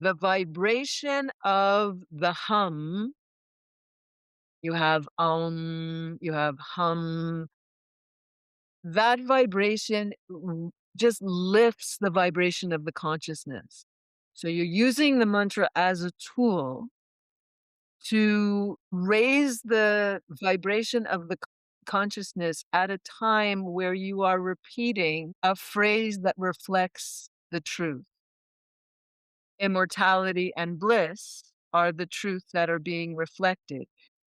The vibration of the hum, you have you have hum, that vibration just lifts the vibration of the consciousness. So you're using the mantra as a tool to raise the vibration of the consciousness at a time where you are repeating a phrase that reflects the truth. Immortality and bliss are the truths that are being reflected.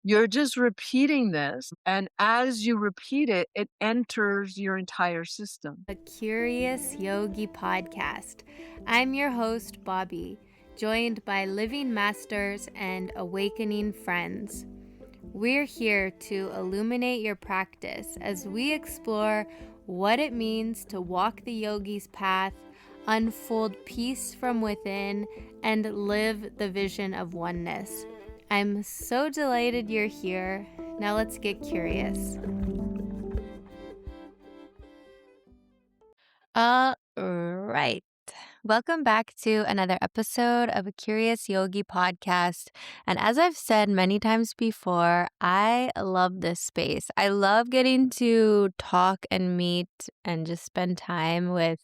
You're just repeating this, and as you repeat it, it enters your entire system. A Curious Yogi podcast. I'm your host, Bobby, joined by living masters and awakening friends. We're here to illuminate your practice as we explore what it means to walk the yogi's path, unfold peace from within, and live the vision of oneness. I'm so delighted you're here. Now let's get curious. All right. Welcome back to another episode of a Curious Yogi podcast. And as I've said many times before, I love this space. I love getting to talk and meet and just spend time with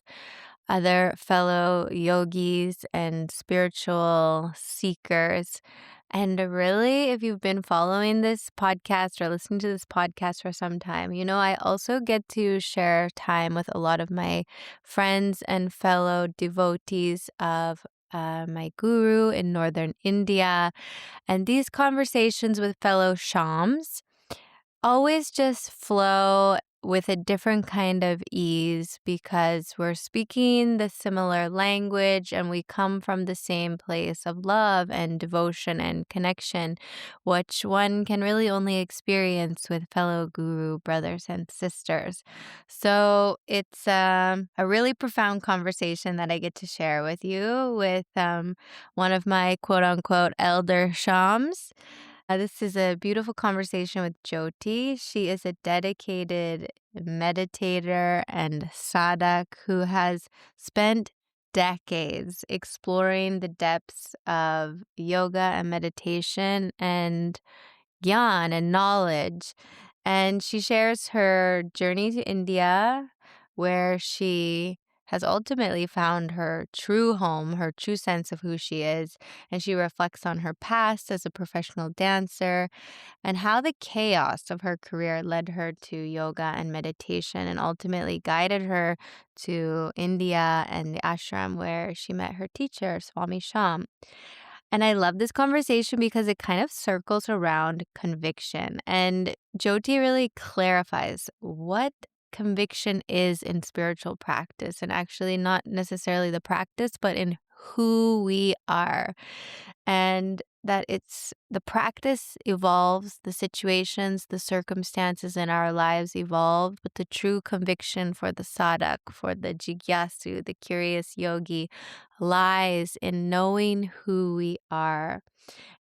other fellow yogis and spiritual seekers. And really, if you've been following this podcast or listening to this podcast for some time, you know, I also get to share time with a lot of my friends and fellow devotees of my guru in northern India. And these conversations with fellow shams always just flow with a different kind of ease because we're speaking the similar language and we come from the same place of love and devotion and connection, which one can really only experience with fellow guru brothers and sisters. So it's a really profound conversation that I get to share with you with one of my quote unquote elder shams. This is a beautiful conversation with Jyoti. She is a dedicated meditator and sadhak who has spent decades exploring the depths of yoga and meditation and gyan and knowledge. And she shares her journey to India, where she has ultimately found her true home, her true sense of who she is. And she reflects on her past as a professional dancer and how the chaos of her career led her to yoga and meditation and ultimately guided her to India and the ashram where she met her teacher, Swami Shyam. And I love this conversation because it kind of circles around conviction. And Jyoti really clarifies what conviction is in spiritual practice, and actually not necessarily the practice, but in who we are. And that it's the practice evolves, the situations, the circumstances in our lives evolve, but the true conviction for the sadhak, for the jigyasu, the curious yogi, lies in knowing who we are,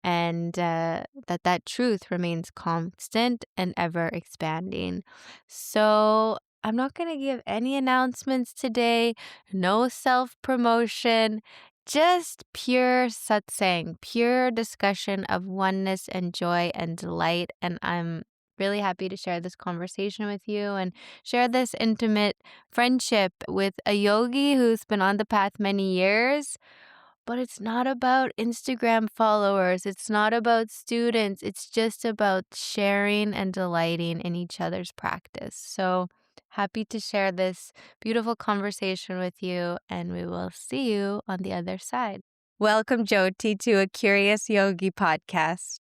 and that truth remains constant and ever expanding. So I'm not going to give any announcements today, no self-promotion, just pure satsang, pure discussion of oneness and joy and delight. And I'm really happy to share this conversation with you and share this intimate friendship with a yogi who's been on the path many years. But it's not about Instagram followers. It's not about students. It's just about sharing and delighting in each other's practice. So happy to share this beautiful conversation with you, and we will see you on the other side. Welcome, Jyoti, to a Curious Yogi podcast.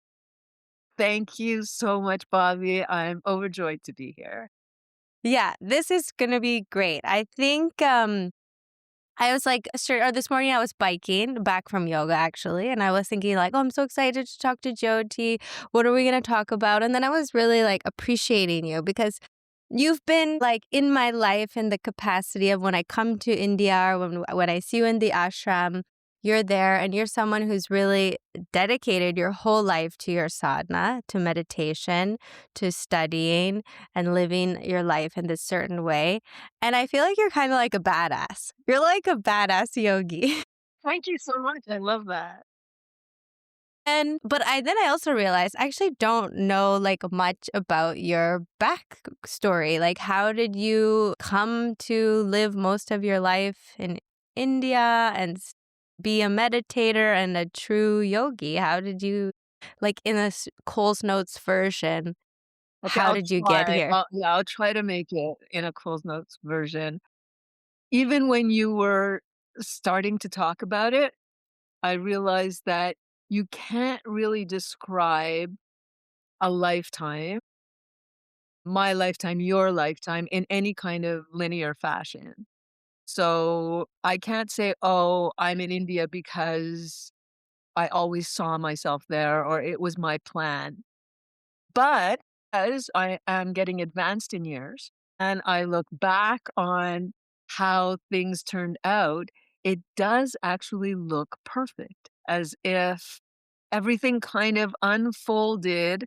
Thank you so much, Bobby. I'm overjoyed to be here. Yeah, this is going to be great. I think I was like, sure, this morning I was biking back from yoga actually, and I was thinking like, oh, I'm so excited to talk to Jyoti. What are we going to talk about? And then I was really like appreciating you because you've been like in my life in the capacity of when I come to India or when I see you in the ashram, you're there and you're someone who's really dedicated your whole life to your sadhana, to meditation, to studying and living your life in this certain way. And I feel like you're kind of like a badass. You're like a badass yogi. Thank you so much. I love that. And but I also realized I actually don't know like much about your backstory. Like how did you come to live most of your life in India and be a meditator and a true yogi? How did you like in a Cole's Notes version, Okay, how I'll did you get try. here? Yeah, I'll try to make it in a Cole's Notes version. Even when you were starting to talk about it, I realized that you can't really describe a lifetime, my lifetime, your lifetime, in any kind of linear fashion. So I can't say, oh, I'm in India because I always saw myself there or it was my plan. But as I am getting advanced in years and I look back on how things turned out, it does actually look perfect, as if everything kind of unfolded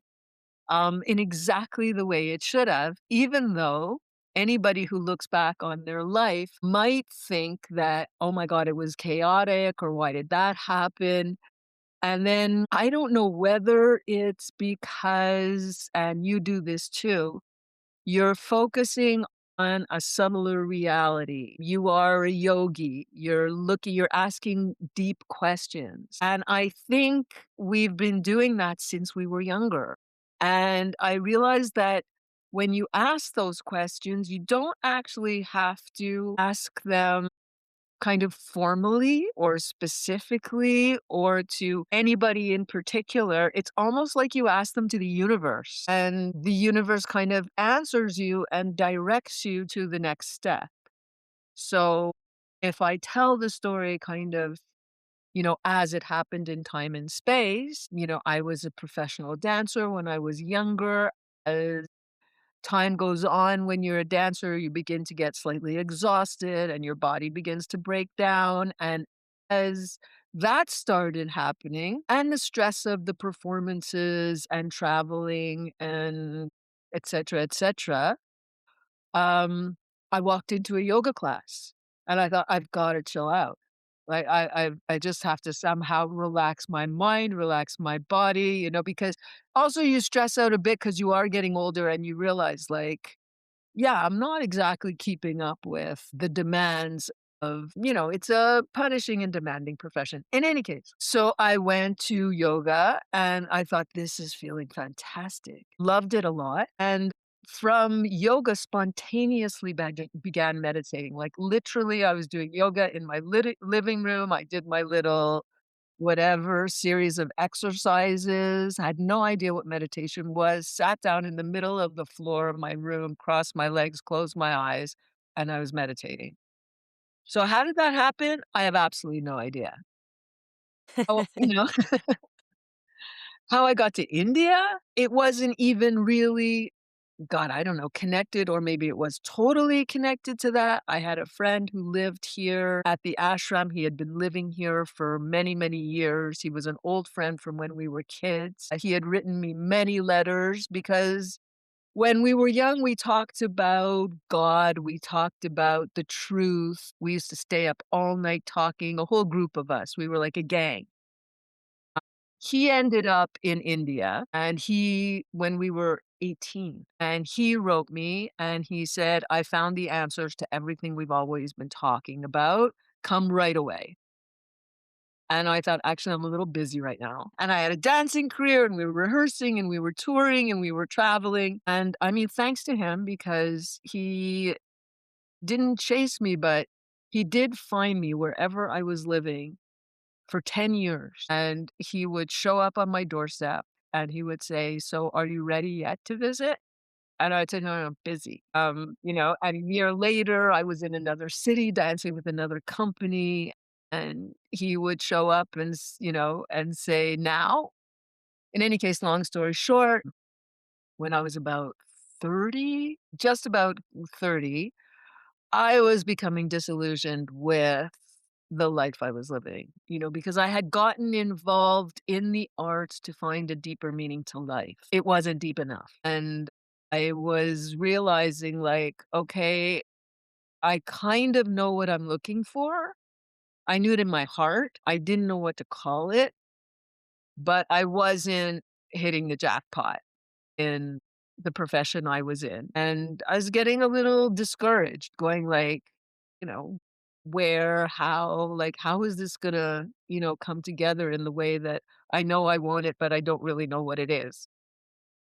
in exactly the way it should have, even though anybody who looks back on their life might think that, oh my God, it was chaotic, or why did that happen? And then I don't know whether it's because, and you do this too, you're focusing on a subtler reality. You are a yogi. You're asking deep questions. And I think we've been doing that since we were younger. And I realized that when you ask those questions, you don't actually have to ask them kind of formally or specifically or to anybody in particular. It's almost like you ask them to the universe, and the universe kind of answers you and directs you to the next step. So if I tell the story kind of, as it happened in time and space, I was a professional dancer when I was younger. Time goes on, when you're a dancer, you begin to get slightly exhausted and your body begins to break down. And as that started happening, and the stress of the performances and traveling and et cetera, um, I walked into a yoga class and I thought, I've got to chill out. Like I just have to somehow relax my mind, relax my body, because also you stress out a bit because you are getting older and you realize like, yeah, I'm not exactly keeping up with the demands of, it's a punishing and demanding profession. In any case, so I went to yoga and I thought, this is feeling fantastic. Loved it a lot. And from yoga, spontaneously began meditating. Like literally, I was doing yoga in my living room. I did my little whatever series of exercises, had no idea what meditation was, sat down in the middle of the floor of my room, crossed my legs, closed my eyes, and I was meditating. So how did that happen? I have absolutely no idea. Oh, how I got to India? It wasn't even really, God, I don't know, connected, or maybe it was totally connected to that. I had a friend who lived here at the ashram. He had been living here for many, many years. He was an old friend from when we were kids. He had written me many letters because when we were young, we talked about God, we talked about the truth. We used to stay up all night talking, a whole group of us. We were like a gang. He ended up in India, and when we were 18, and he wrote me and he said, I found the answers to everything we've always been talking about. Come right away. And I thought, actually, I'm a little busy right now. And I had a dancing career and we were rehearsing and we were touring and we were traveling. And I mean, thanks to him, because he didn't chase me, but he did find me wherever I was living for 10 years, and he would show up on my doorstep and he would say, "So are you ready yet to visit?" And I'd say, "No, no, I'm busy." And a year later, I was in another city dancing with another company, and he would show up and, and say, "Now?" In any case, long story short, when I was about 30, just about 30, I was becoming disillusioned with the life I was living, because I had gotten involved in the arts to find a deeper meaning to life. It wasn't deep enough. And I was realizing, like, okay, I kind of know what I'm looking for. I knew it in my heart. I didn't know what to call it, but I wasn't hitting the jackpot in the profession I was in. And I was getting a little discouraged, going like, you know, where, how, like, how is this gonna, come together in the way that I know I want it, but I don't really know what it is.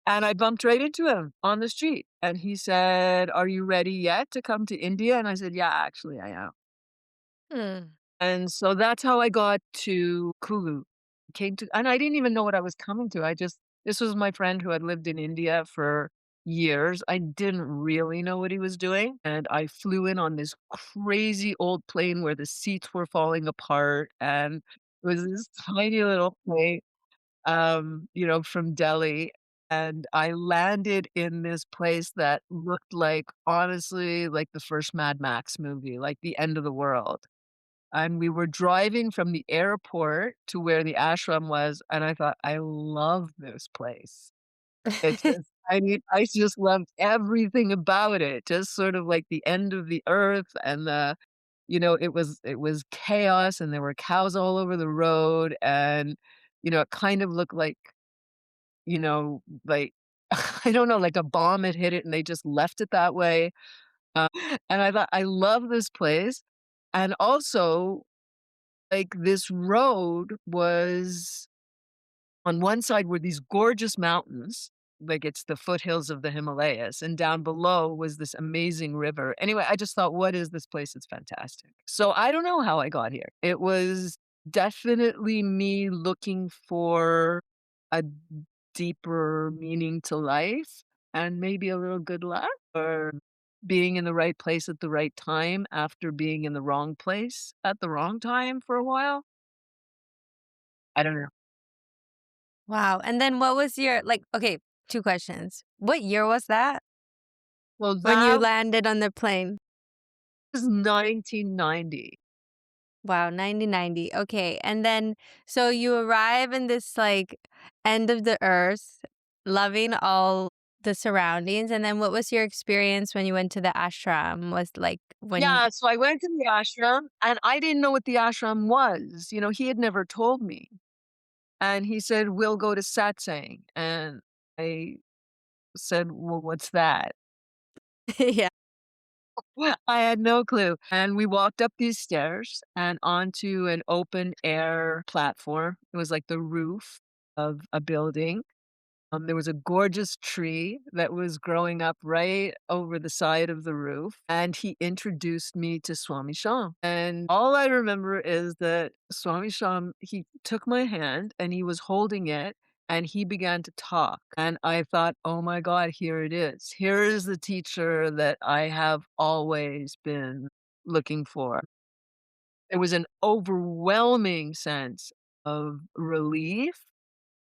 And I bumped right into him on the street. And he said, "Are you ready yet to come to India?" And I said, "Yeah, actually, I am." Hmm. And so that's how I got to Kulu. Came to and I didn't even know what I was coming to. This was my friend who had lived in India for years. I didn't really know what he was doing, and I flew in on this crazy old plane where the seats were falling apart, and it was this tiny little plane, from Delhi, and I landed in this place that looked like, honestly, like the first Mad Max movie, like the end of the world. And we were driving from the airport to where the ashram was, and I thought, "I love this place." I just loved everything about it, just sort of like the end of the earth and it was chaos and there were cows all over the road and, it kind of looked like, I don't know, like a bomb had hit it and they just left it that way. And I thought, "I love this place." And also, like, this road was on one side were these gorgeous mountains, like it's the foothills of the Himalayas, and down below was this amazing river. Anyway, I just thought, "What is this place? It's fantastic." So I don't know how I got here. It was definitely me looking for a deeper meaning to life and maybe a little good luck or being in the right place at the right time after being in the wrong place at the wrong time for a while. I don't know. Wow. And then what was your like, okay, 2 questions. What year was that Well, when you that landed on the plane? was 1990. Wow, 1990. Okay. And then so you arrive in this like end of the earth, loving all the surroundings. And then what was your experience when you went to the ashram? Was like when Yeah, so I went to the ashram, and I didn't know what the ashram was, he had never told me, and he said, "We'll go to Satsang," and I said, "Well, what's that?" yeah. I had no clue, and we walked up these stairs and onto an open air platform. It was like the roof of a building. There was a gorgeous tree that was growing up right over the side of the roof, and he introduced me to Swami Shyam. And all I remember is that Swami Shyam, he took my hand and he was holding it and he began to talk. And I thought, oh my God, here it is. Here is the teacher that I have always been looking for. There was an overwhelming sense of relief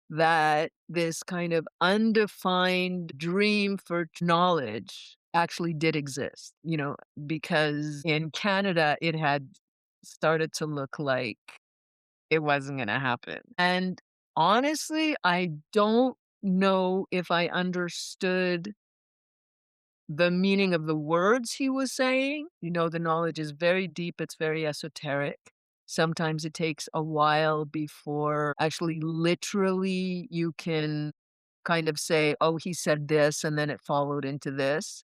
that this kind of undefined dream for knowledge actually did exist, because in Canada, it had started to look like it wasn't going to happen. And honestly, I don't know if I understood the meaning of the words he was saying. The knowledge is very deep, it's very esoteric. Sometimes it takes a while before actually literally you can kind of say, "Oh, he said this, and then it followed into this."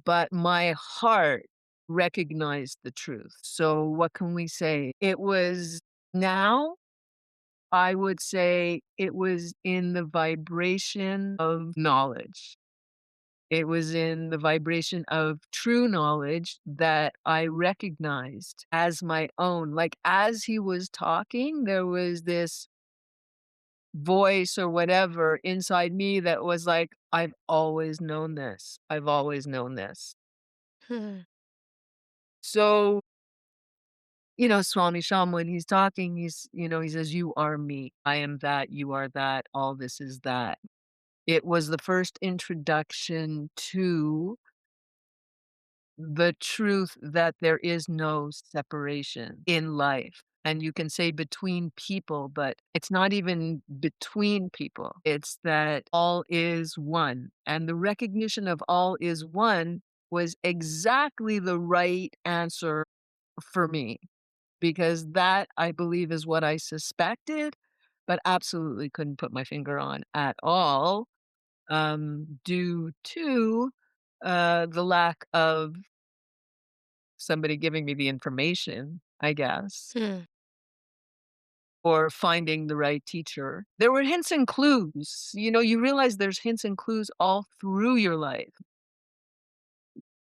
But my heart recognized the truth. So what can we say? It was now, I would say it was in the vibration of knowledge. It was in the vibration of true knowledge that I recognized as my own. Like, as he was talking, there was this voice or whatever inside me that was like, "I've always known this. I've always known this." Hmm. So, Swami Sham, when he's talking, he says, "You are me. I am that. You are that. All this is that." It was the first introduction to the truth that there is no separation in life. And you can say between people, but it's not even between people. It's that all is one. And the recognition of all is one was exactly the right answer for me. because that, I believe, is what I suspected, but absolutely couldn't put my finger on at all, due to, the lack of somebody giving me the information, I guess, Hmm. or finding the right teacher. There were hints and clues. You realize there's hints and clues all through your life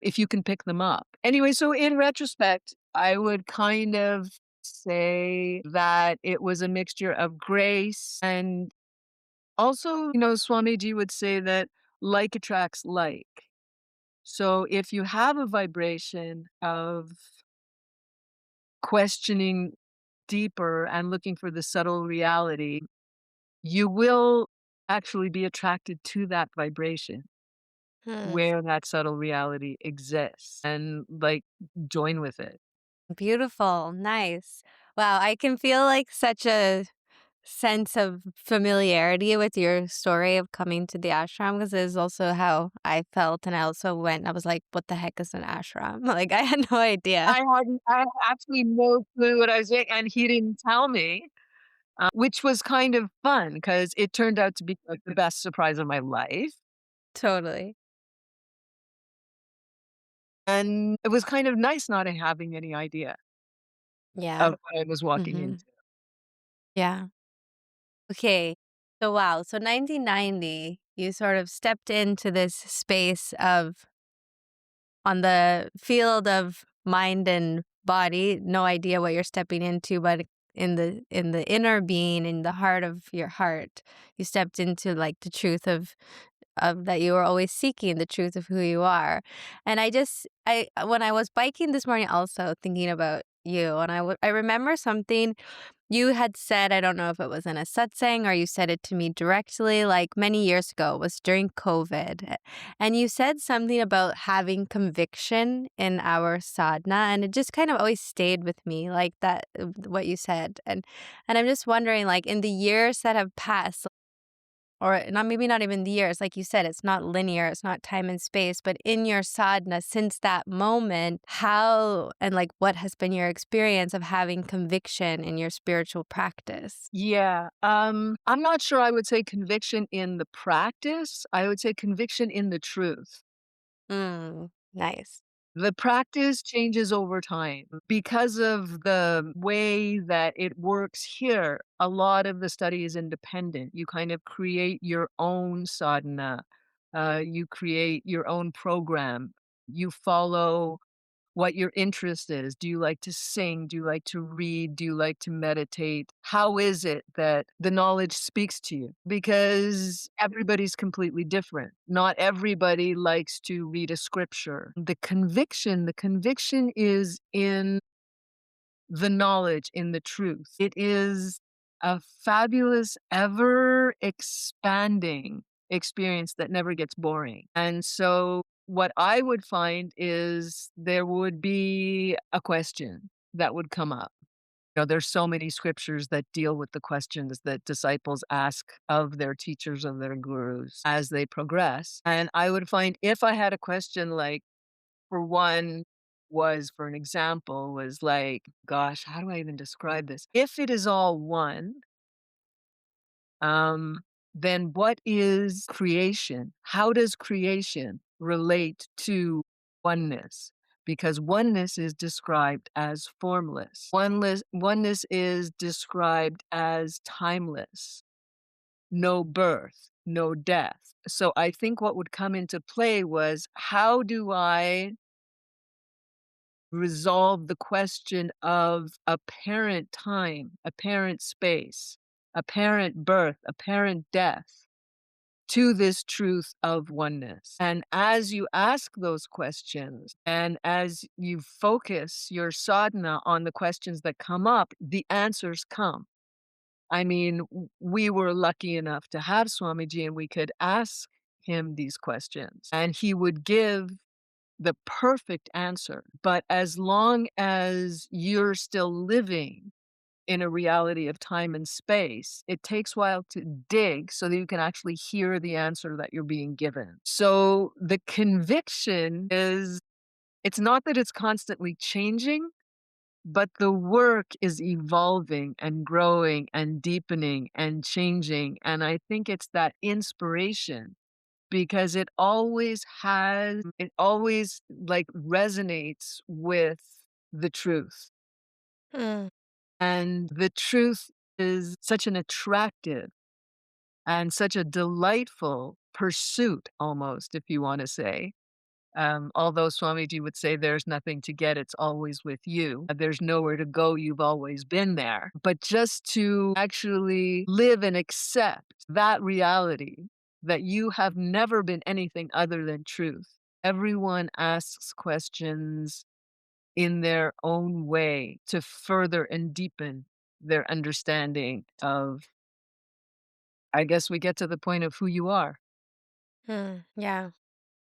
if you can pick them up. Anyway, so in retrospect, I would kind of say that it was a mixture of grace and also, Swamiji would say that like attracts like. So if you have a vibration of questioning deeper and looking for the subtle reality, you will actually be attracted to that vibration Hmm. where that subtle reality exists and like join with it. Beautiful. Nice. Wow. I can feel like such a sense of familiarity with your story of coming to the ashram because it is also how I felt. And I also went, I was like, what the heck is an ashram? Like, I had no idea. I had absolutely no clue what I was doing, and he didn't tell me, which was kind of fun because it turned out to be like the best surprise of my life. Totally. And it was kind of nice not having any idea Yeah. of what I was walking Hmm. into. Yeah. Okay. So, wow. So, 1990, you sort of stepped into this space of on the field of mind and body, no idea what you're stepping into, but in the inner being, in the heart of your heart, you stepped into like the truth of that you were always seeking, the truth of who you are. And I when I was biking this morning, also thinking about you, and I remember something you had said. I don't know if it was in a satsang or you said it to me directly, like many years ago. It was during COVID. And you said something about having conviction in our sadhana. And it just kind of always stayed with me, like that, what you said. And I'm just wondering, like, in the years that have passed, or not, maybe not even the years, like you said, it's not linear, it's not time and space, but in your sadhana since that moment, how and like what has been your experience of having conviction in your spiritual practice? Yeah, I'm not sure I would say conviction in the practice. I would say conviction in the truth. Nice. The practice changes over time because of the way that it works here. A lot of the study is independent. You kind of create your own sadhana. You create your own program. You follow what your interest is. Do you like to sing? Do you like to read? Do you like to meditate? How is it that the knowledge speaks to you? Because everybody's completely different. Not everybody likes to read a scripture. The conviction is in the knowledge, in the truth. It is a fabulous, ever expanding experience that never gets boring. And so, what I would find is there would be a question that would come up. There's so many scriptures that deal with the questions that disciples ask of their teachers and their gurus as they progress. And I would find if I had a question like, for one, was for an example, was like, gosh, how do I even describe this? If it is all one, um, then what is creation? How does creation relate to oneness? Because oneness is described as formless. Oneness is described as timeless, no birth, no death. So I think what would come into play was how do I resolve the question of apparent time, apparent space, apparent birth, apparent death to this truth of oneness. And as you ask those questions and as you focus your sadhana on the questions that come up, the answers come. I mean, we were lucky enough to have Swamiji and we could ask him these questions and he would give the perfect answer. But as long as you're still living in a reality of time and space, it takes a while to dig so that you can actually hear the answer that you're being given. So the conviction is it's not that it's constantly changing, but the work is evolving and growing and deepening and changing. And I think it's that inspiration because it always like resonates with the truth. Mm, And the truth is such an attractive and such a delightful pursuit, almost, if you want to say. Although Swamiji would say there's nothing to get, it's always with you. There's nowhere to go, you've always been there. But just to actually live and accept that reality that you have never been anything other than truth. Everyone asks questions in their own way to further and deepen their understanding of, I guess we get to the point of who you are. yeah.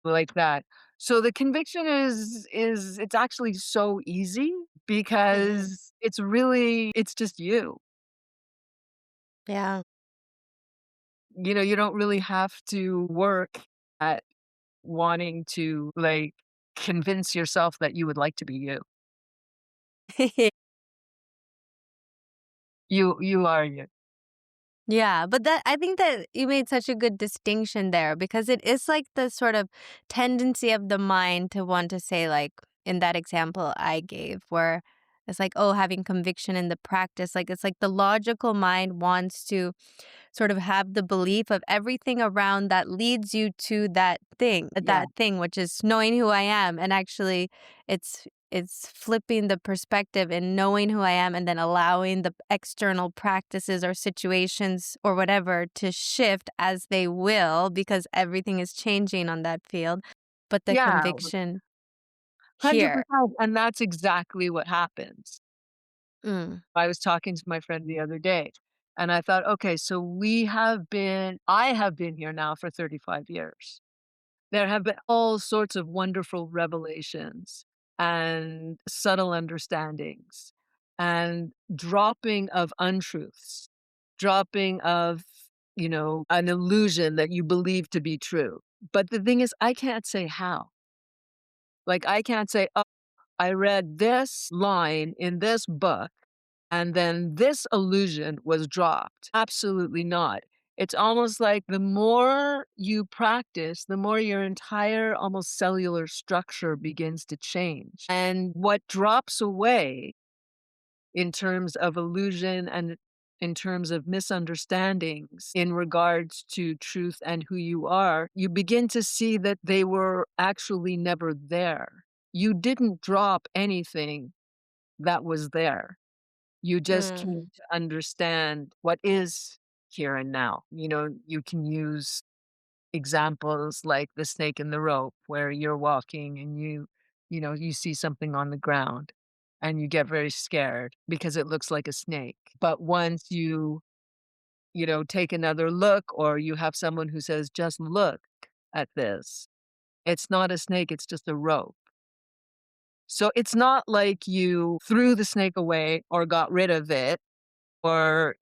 Like that. So the conviction is it's actually so easy Hmm. because it's just you. Yeah. You know, you don't really have to work at wanting to, like, convince yourself that you would like to be you. You are you. Yeah, but that I think that you made such a good distinction there because it is like the sort of tendency of the mind to want to say, like in that example I gave, where it's like, oh, having conviction in the practice, like it's like the logical mind wants to sort of have the belief of everything around that leads you to Yeah. that thing, which is knowing who I am. And actually, it's flipping the perspective and knowing who I am, and then allowing the external practices or situations or whatever to shift as they will, because everything is changing on that field. But the Yeah, conviction here. 100%, and that's exactly what happens. Mm, I was talking to my friend the other day, and I thought, "Okay, so I have been here now for 35 years. There have been all sorts of wonderful revelations and subtle understandings and dropping of untruths, dropping of, an illusion that you believe to be true. But the thing is, I can't say how. Like, I can't say, "Oh, I read this line in this book and then this illusion was dropped." Absolutely not. It's almost like the more you practice, the more your entire almost cellular structure begins to change. And what drops away in terms of illusion and in terms of misunderstandings in regards to truth and who you are, you begin to see that they were actually never there. You didn't drop anything that was there. You just mm, came to understand what is here and now. You can use examples like the snake and the rope, where you're walking and you see something on the ground and you get very scared because it looks like a snake. But once you take another look, or you have someone who says, just look at this, it's not a snake, it's just a rope. So it's not like you threw the snake away or got rid of it or,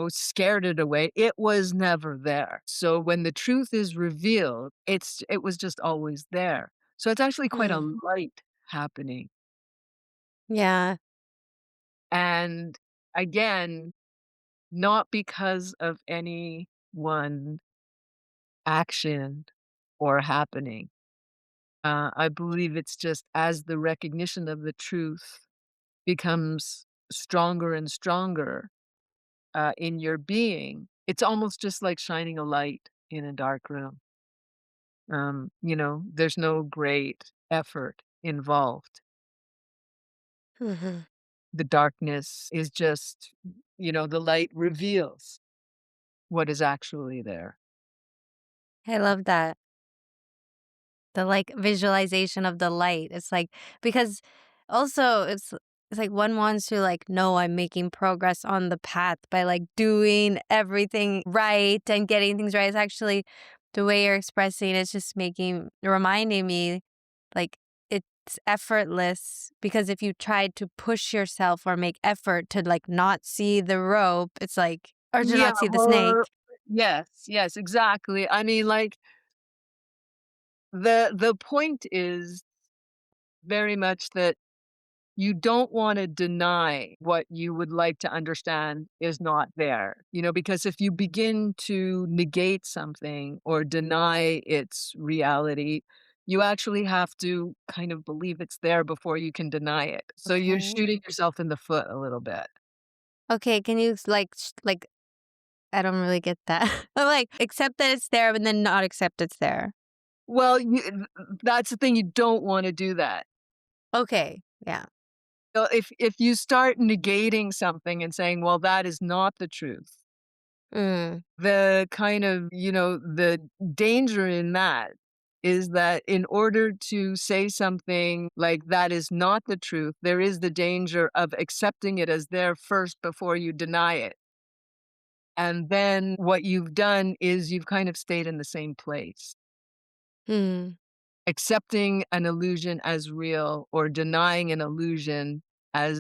scared it away. It was never there. So when the truth is revealed, it was just always there. So it's actually quite a mm. light happening. Yeah. And again, not because of any one action or happening. I believe it's just as the recognition of the truth becomes stronger and stronger in your being, it's almost just like shining a light in a dark room. There's no great effort involved. Hmm. The darkness is just, the light reveals what is actually there. I love that. The, like, visualization of the light. It's like because also it's like one wants to, like, know I'm making progress on the path by, like, doing everything right and getting things right. It's actually the way you're expressing it's just reminding me, like, it's effortless because if you tried to push yourself or make effort to, like, not see the rope, it's like or to Yeah, not see the snake. or yes, yes, exactly. I mean, like, the point is very much that you don't want to deny what you would like to understand is not there, because if you begin to negate something or deny its reality, you actually have to kind of believe it's there before you can deny it. So you're Okay. shooting yourself in the foot a little bit. Okay, can you like I don't really get that. But like accept that it's there, but then not accept it's there. Well, that's the thing, you don't want to do that. Okay. Yeah. So if you start negating something and saying, well, that is not the truth, Mm. the kind of, the danger in that is that in order to say something like that is not the truth, there is the danger of accepting it as there first before you deny it. And then what you've done is you've kind of stayed in the same place. Mm. Accepting an illusion as real or denying an illusion as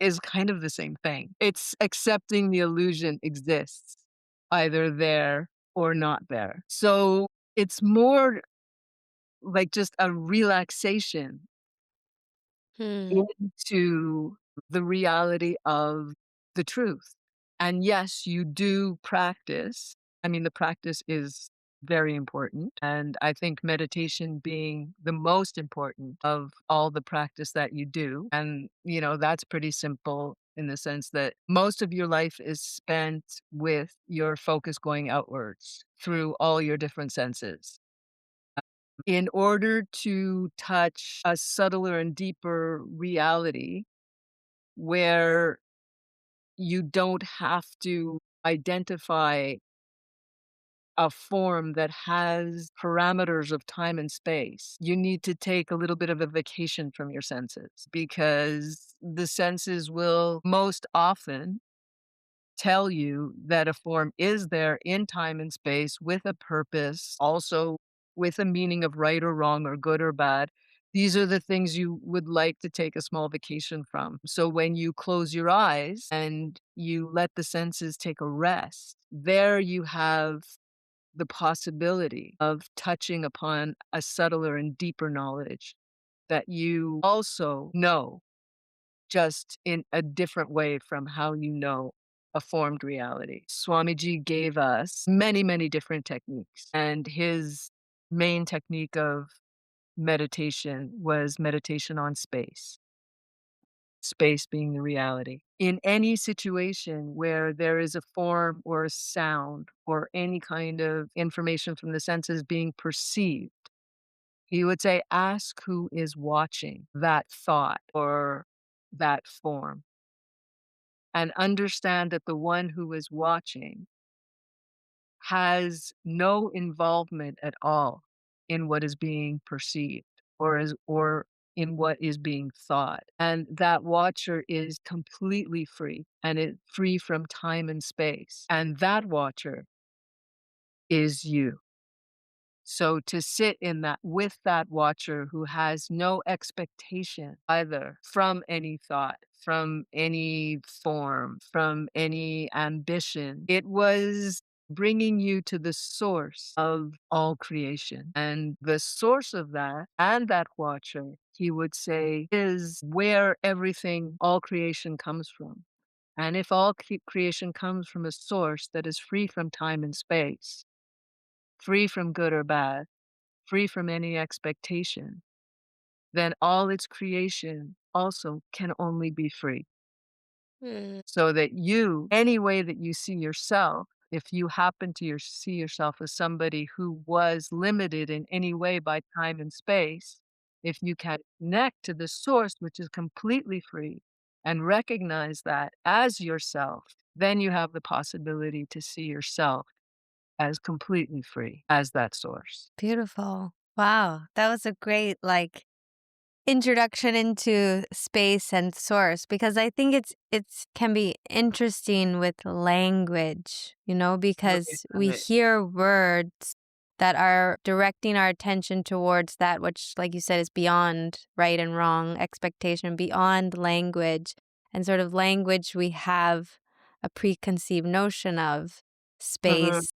is kind of the same thing. It's accepting the illusion exists, either there or not there. So it's more like just a relaxation Hmm. into the reality of the truth. And yes, you do practice. I mean, the practice is very important. And I think meditation being the most important of all the practice that you do. And, that's pretty simple in the sense that most of your life is spent with your focus going outwards through all your different senses. In order to touch a subtler and deeper reality where you don't have to identify a form that has parameters of time and space. You need to take a little bit of a vacation from your senses because the senses will most often tell you that a form is there in time and space with a purpose, also with a meaning of right or wrong or good or bad. These are the things you would like to take a small vacation from. So when you close your eyes and you let the senses take a rest, there you have the possibility of touching upon a subtler and deeper knowledge that you also know just in a different way from how you know a formed reality. Swamiji gave us many, many different techniques, and his main technique of meditation was meditation on space, space being the reality. In any situation where there is a form or a sound or any kind of information from the senses being perceived, he would say, ask who is watching that thought or that form and understand that the one who is watching has no involvement at all in what is being perceived or in what is being thought. And that watcher is completely free and it free from time and space. And that watcher is you. So to sit in that with that watcher who has no expectation either from any thought, from any form, from any ambition, it was bringing you to the source of all creation. And the source of that and that watcher, he would say, is where everything, all creation comes from. And if all creation comes from a source that is free from time and space, free from good or bad, free from any expectation, then all its creation also can only be free. Mm. So that you, any way that you see yourself, if you happen to see yourself as somebody who was limited in any way by time and space, if you can connect to the source, which is completely free, and recognize that as yourself, then you have the possibility to see yourself as completely free as that source. Beautiful. Wow. That was a great introduction into space and source because I think it's can be interesting with language, Right, because we right. hear words that are directing our attention towards that which, like you said, is beyond right and wrong, expectation, beyond language. And sort of language we have a preconceived notion of Mhm. space,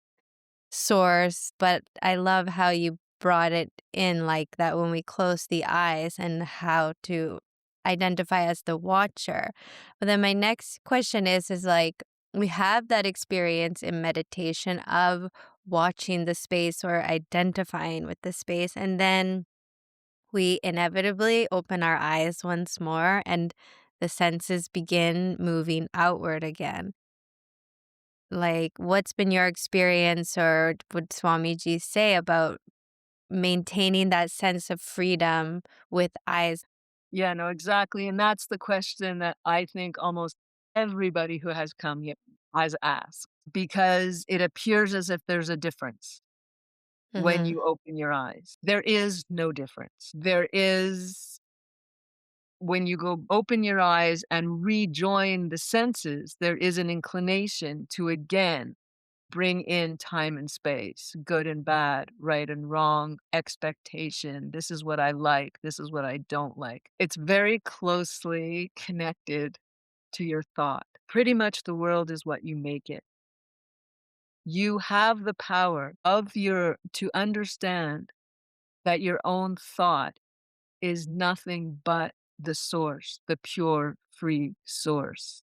source, but I love how you brought it in like that when we close the eyes and how to identify as the watcher. But then my next question is like, we have that experience in meditation of watching the space or identifying with the space, and then we inevitably open our eyes once more and the senses begin moving outward again. Like, what's been your experience, or would Swamiji say about maintaining that sense of freedom with eyes? Yeah, no, exactly. And that's the question that I think almost everybody who has come here has asked, because it appears as if there's a difference when Mhm. you open your eyes. There is no difference. There is when you go open your eyes and rejoin the senses, there is an inclination to again bring in time and space, good and bad, right and wrong, expectation. This is what I like. This is what I don't like. It's very closely connected to your thought. Pretty much the world is what you make it. You have the power of your to understand that your own thought is nothing but the source, the pure, free source.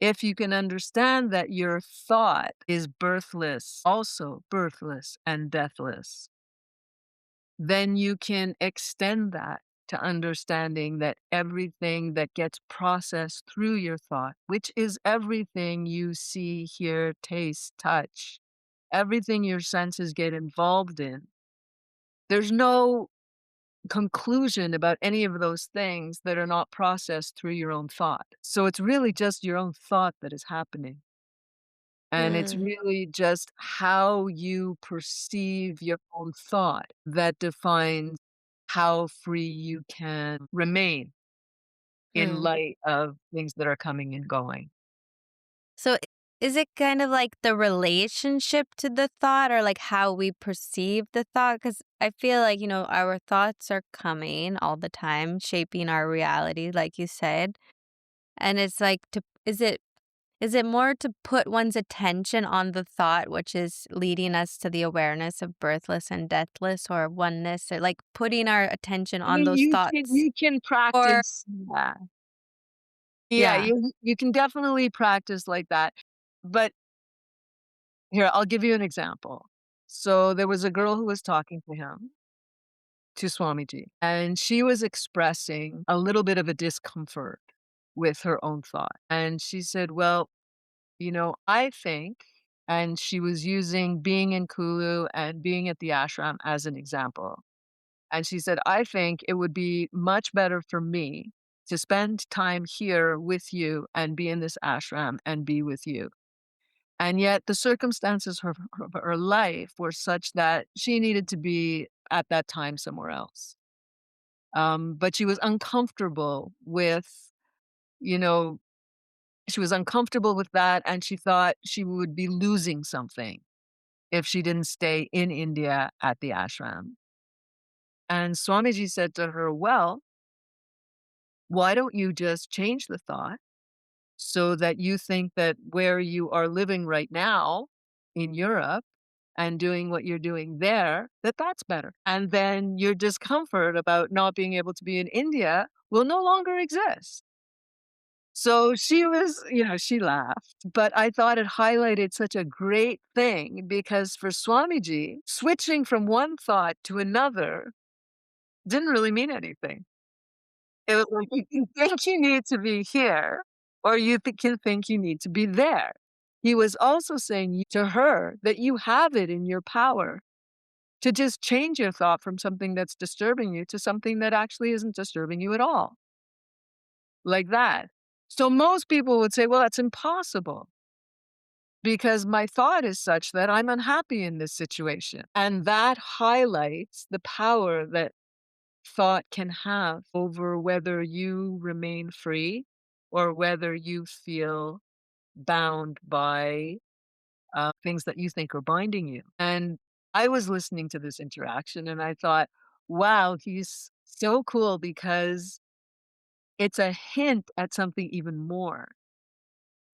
If you can understand that your thought is birthless, also birthless and deathless, then you can extend that to understanding that everything that gets processed through your thought, which is everything you see, hear, taste, touch, everything your senses get involved in, there's no conclusion about any of those things that are not processed through your own thought. So it's really just your own thought that is happening. And it's Mm, really just how you perceive your own thought that defines how free you can remain in hmm. light of things that are coming and going. So is it kind of like the relationship to the thought, or like how we perceive the thought? Because I feel like, our thoughts are coming all the time, shaping our reality, like you said. And it's like is it more to put one's attention on the thought, which is leading us to the awareness of birthless and deathless or oneness, or like putting our attention I on mean, those you can thoughts? you can Or practice that. Yeah, yeah. you can definitely practice like that. But here, I'll give you an example. So there was a girl who was talking to him, to Swamiji, and she was expressing a little bit of a discomfort with her own thought. And she said, "Well, I think," and she was using being in Kulu and being at the ashram as an example. And she said, "I think it would be much better for me to spend time here with you and be in this ashram and be with you." And yet the circumstances of her life were such that she needed to be at that time somewhere else. But she was uncomfortable with, you know, she was uncomfortable with that, and she thought she would be losing something if she didn't stay in India at the ashram. And Swamiji said to her, "Well, why don't you just change the thought so that you think that where you are living right now in Europe and doing what you're doing there, that that's better. And then your discomfort about not being able to be in India will no longer exist." So she was, she laughed, but I thought it highlighted such a great thing because for Swamiji, switching from one thought to another didn't really mean anything. It was like you can think you need to be here, or can think you need to be there. He was also saying to her that you have it in your power to just change your thought from something that's disturbing you to something that actually isn't disturbing you at all, like that. So most people would say, well, that's impossible because my thought is such that I'm unhappy in this situation. And that highlights the power that thought can have over whether you remain free or whether you feel bound by things that you think are binding you. And I was listening to this interaction and I thought, wow, he's so cool because it's a hint at something even more.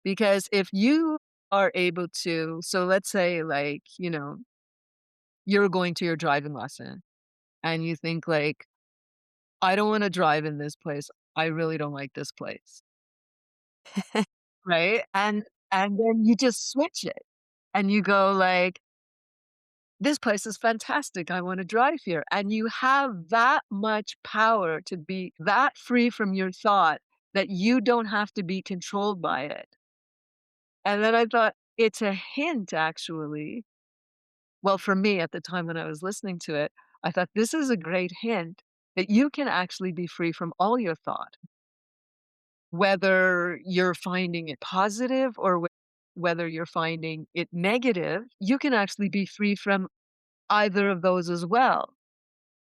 Because if you are able to, so let's say, like, you're going to your driving lesson and you think, like, I don't want to drive in this place. I really don't like this place, right? And then you just switch it and you go like, "This place is fantastic, I wanna drive here," and you have that much power to be that free from your thought that you don't have to be controlled by it. And then I thought, it's a hint actually. Well, for me at the time when I was listening to it, I thought, "This is a great hint that you can actually be free from all your thought." Whether you're finding it positive or whether you're finding it negative, you can actually be free from either of those as well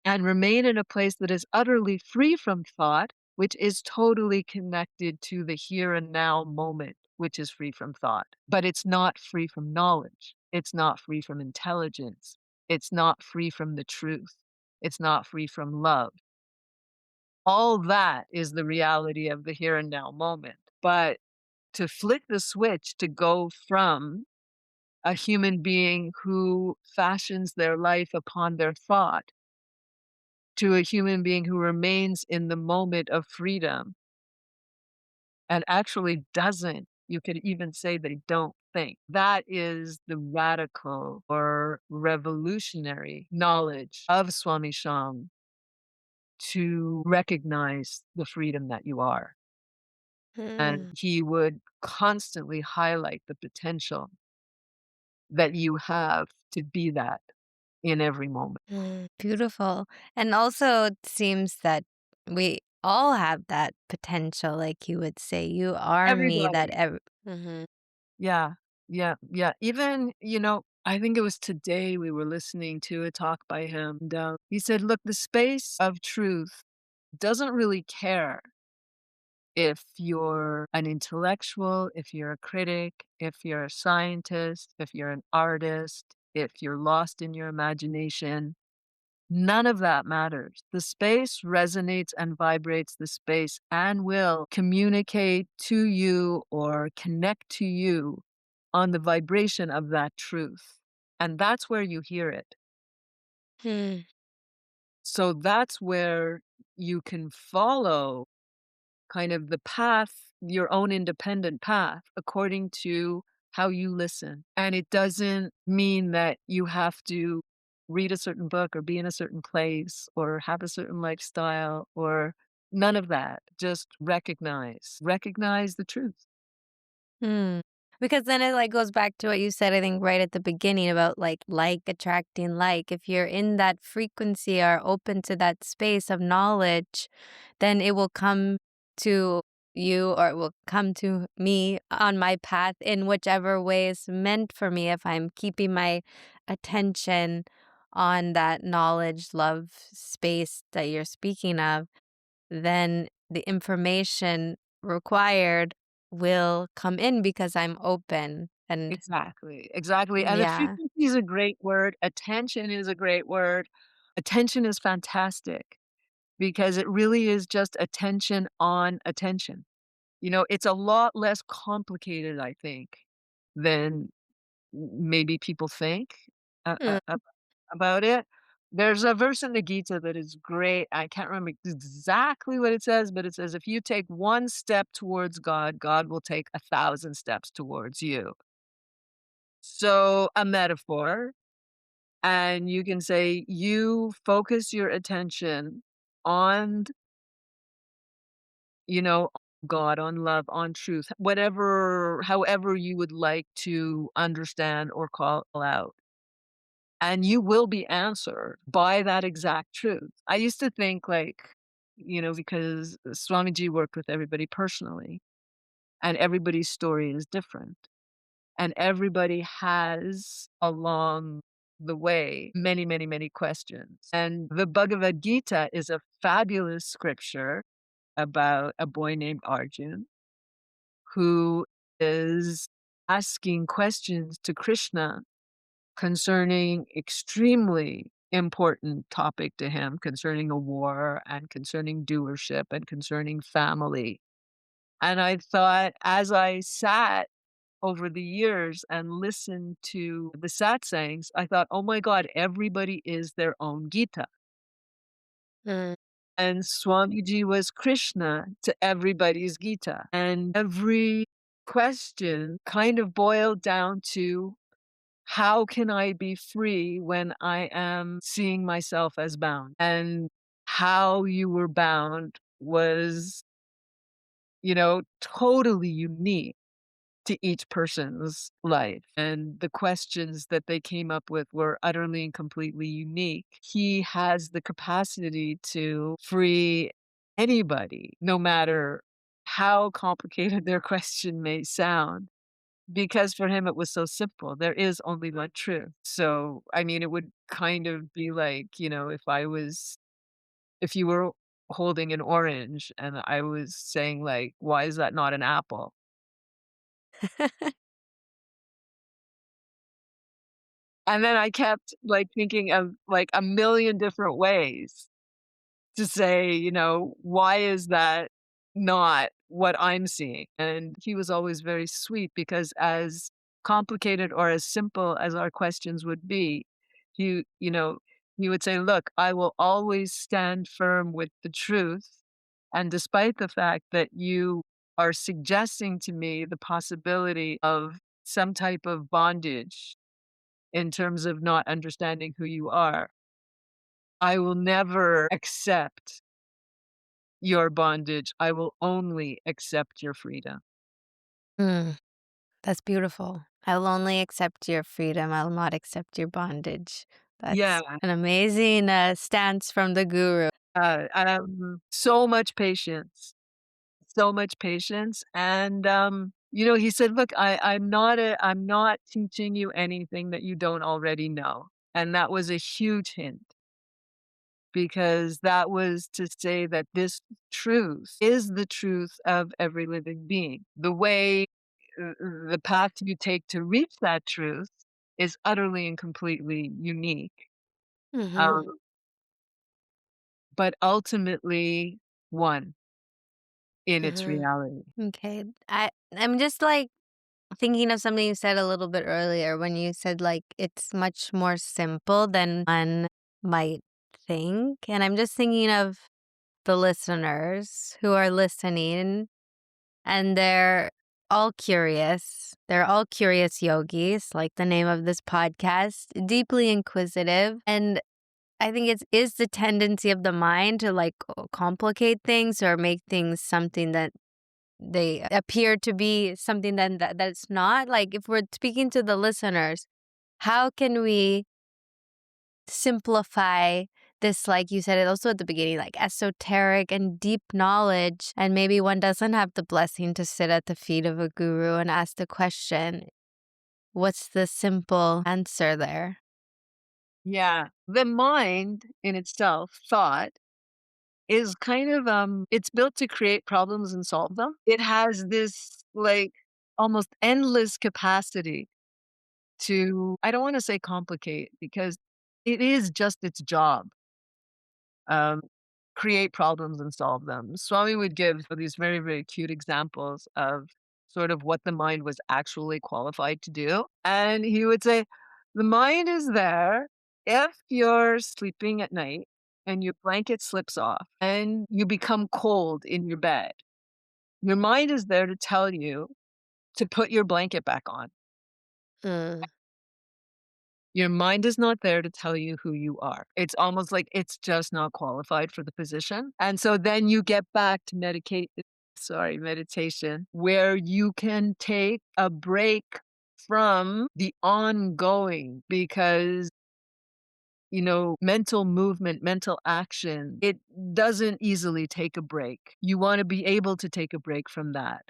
and remain in a place that is utterly free from thought, which is totally connected to the here and now moment, which is free from thought. But it's not free from knowledge. It's not free from intelligence. It's not free from the truth. It's not free from love. All that is the reality of the here and now moment. But to flick the switch to go from a human being who fashions their life upon their thought to a human being who remains in the moment of freedom and actually doesn't, you could even say they don't think. That is the radical or revolutionary knowledge of Swami Shyam to recognize the freedom that you are. And Mm, he would constantly highlight the potential that you have to be that in every moment. beautiful. And also, it seems that we all have that potential, like you would say. You are me, that Everybody. Mhm. Yeah. Yeah. Yeah. Even, I think it was today we were listening to a talk by him. And, he said, look, the space of truth doesn't really care if you're an intellectual, if you're a critic, if you're a scientist, if you're an artist, if you're lost in your imagination. None of that matters. The space resonates and vibrates the space and will communicate to you or connect to you on the vibration of that truth. And that's where you hear it. Hmm. So that's where you can follow kind of the path, your own independent path, according to how you listen. And it doesn't mean that you have to read a certain book or be in a certain place or have a certain lifestyle or none of that. Just recognize the truth. Hmm. Because then it like goes back to what you said, I think, right at the beginning about like attracting like. If you're in that frequency or open to that space of knowledge, then it will come to you or it will come to me on my path in whichever way is meant for me if I'm keeping my attention on that knowledge, love space that you're speaking of, then the information required will come in because I'm open and Exactly, exactly. And the yeah. frequency is a great word. Attention is a great word. Attention is fantastic because it really is just attention on attention. It's a lot less complicated, I think, than maybe people think a Mm, about it. There's a verse in the Gita that is great. I can't remember exactly what it says, but it says, "If you take one step towards God, God will take 1,000 steps towards you." So, a metaphor, and you can say you focus your attention on You know, God, on love, on truth, whatever however you would like to understand or call out. And you will be answered by that exact truth. I used to think because Swamiji worked with everybody personally, and everybody's story is different. And everybody has along the way many, many, many questions. And the Bhagavad Gita is a fabulous scripture about a boy named Arjun who is asking questions to Krishna concerning extremely important topic to him concerning a war and concerning doership and concerning family. And I thought as I sat over the years and listened to the satsangs, I thought, "Oh my god, everybody is their own Gita." mm. And Swamiji was Krishna to everybody's Gita. And every question kind of boiled down to, how can I be free when I am seeing myself as bound? And how you were bound was, totally unique to each person's life. And the questions that they came up with were utterly and completely unique. He has the capacity to free anybody, no matter how complicated their question may sound. Because for him, it was so simple. There is only one truth. So, I mean, it would kind of be like, if you were holding an orange and I was saying, like, why is that not an apple? And then I kept, like, thinking of, like, a million different ways to say, "Why is that not what I'm seeing?" And he was always very sweet because as complicated or as simple as our questions would be, he you know, he would say, "Look, I will always stand firm with the truth, and despite the fact that you are suggesting to me the possibility of some type of bondage in terms of not understanding who you are, I will never accept your bondage. I will only accept your freedom." Mm, that's beautiful. I will only accept your freedom. I will not accept your bondage. Yeah, That's an amazing stance from the guru. so much patience, so much patience, and, he said, "Look, I'm not teaching you anything that you don't already know," and that was a huge hint, because that was to say that this truth is the truth of every living being. The path you take to reach that truth is utterly and completely unique, Hmm. um, but ultimately one in its Hmm. reality. Okay. I'm just like thinking of something you said a little bit earlier when you said like it's much more simple than one might think. And I'm just thinking of the listeners who are listening and they're all curious. They're all curious yogis, like the name of this podcast, deeply inquisitive. And I think it's is the tendency of the mind to like complicate things or make things something that they appear to be something that's not. Like if we're speaking to the listeners, how can we simplify this, like you said it also at the beginning, like esoteric and deep knowledge, and maybe one doesn't have the blessing to sit at the feet of a guru and ask the question, what's the simple answer there? Yeah. The mind in itself, thought, is kind of, it's built to create problems and solve them. It has this, like, almost endless capacity to, I don't wanna say complicate because it is just its job. um, create problems and solve them. Swami would give these very, very cute examples of sort of what the mind was actually qualified to do. And he would say, the mind is there if you're sleeping at night and your blanket slips off and you become cold in your bed. Your mind is there to tell you to put your blanket back on. Mm. Your mind is not there to tell you who you are. It's almost like it's just not qualified for the position. And so then you get back to meditation, where you can take a break from the ongoing because, mental movement, mental action, it doesn't easily take a break. You want to be able to take a break from that.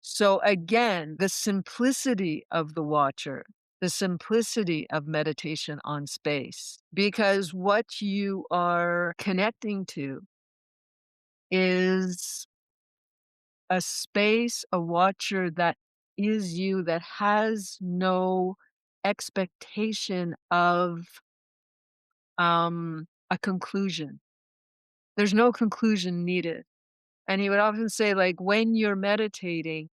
So again, the simplicity of the watcher, the simplicity of meditation on space, because what you are connecting to is a space, a watcher that is you, that has no expectation of a conclusion. There's no conclusion needed. And he would often say, like, when you're meditating,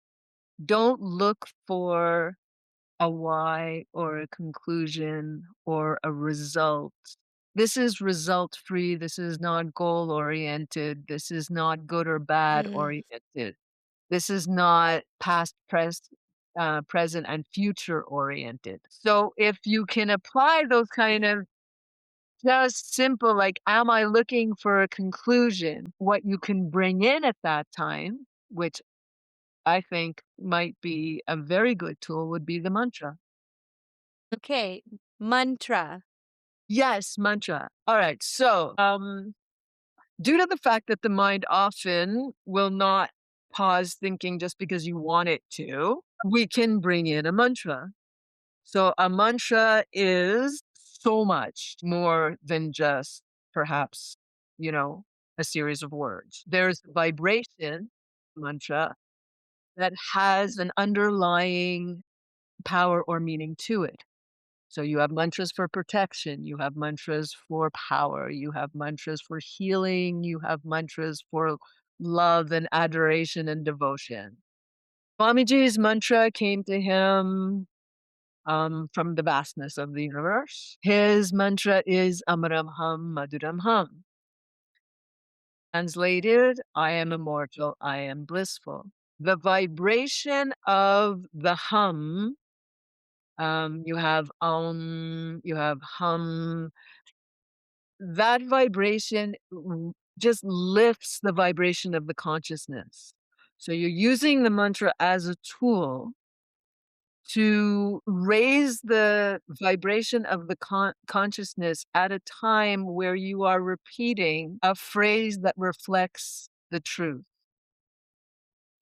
don't look for a why or a conclusion or a result. This is result free. This is not goal oriented. This is not good or bad Mm. oriented. This is not present, and future oriented. So if you can apply those kind of just simple, like, am I looking for a conclusion? What you can bring in at that time, which I think might be a very good tool, would be the mantra. Okay, mantra. Yes, mantra. All right. So, due to the fact that the mind often will not pause thinking just because you want it to, we can bring in a mantra. So a mantra is so much more than just perhaps, you know, a series of words. There's vibration mantra that has an underlying power or meaning to it. So you have mantras for protection, you have mantras for power, you have mantras for healing, you have mantras for love and adoration and devotion. Swamiji's mantra came to him from the vastness of the universe. His mantra is Amaram Hum Maduram Hum. Translated, I am immortal, I am blissful. The vibration of the hum, you have hum, that vibration just lifts the vibration of the consciousness. So you're using the mantra as a tool to raise the vibration of the consciousness at a time where you are repeating a phrase that reflects the truth.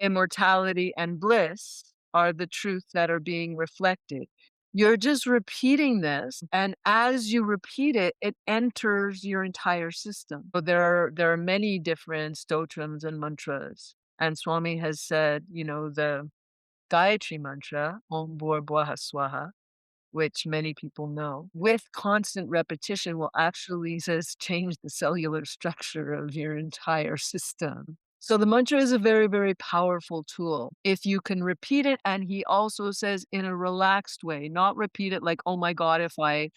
Immortality and bliss are the truths that are being reflected. You're just repeating this, and as you repeat it, it enters your entire system. So there are many different stotrams and mantras. And Swami has said, the Gayatri mantra, Om Bhur Swaha, which many people know, with constant repetition will actually says change the cellular structure of your entire system. So the mantra is a very, very powerful tool. If you can repeat it, and he also says in a relaxed way, not repeat it like, oh my God, if I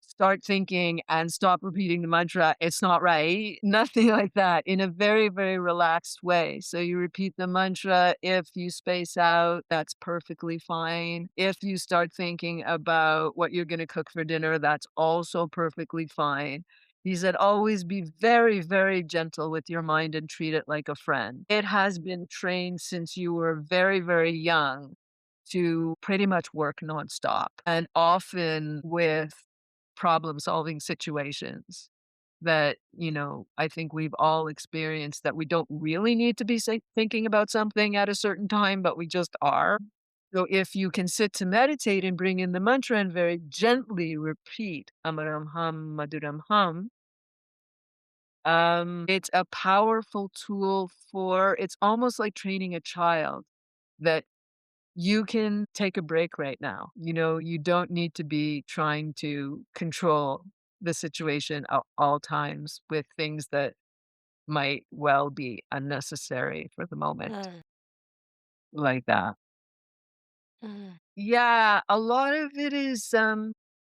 start thinking and stop repeating the mantra, it's not right. Nothing like that. In a very, very relaxed way. So you repeat the mantra. If you space out, that's perfectly fine. If you start thinking about what you're going to cook for dinner, that's also perfectly fine. He said, always be very, very gentle with your mind and treat it like a friend. It has been trained since you were very, very young to pretty much work nonstop, and often with problem solving situations that, I think we've all experienced, that we don't really need to be thinking about something at a certain time, but we just are. So if you can sit to meditate and bring in the mantra and very gently repeat Amaram Hum Maduram Hum, it's a powerful tool it's almost like training a child that you can take a break right now. You don't need to be trying to control the situation at all times with things that might well be unnecessary for the moment, Mm, like that. mm. Yeah, a lot of it is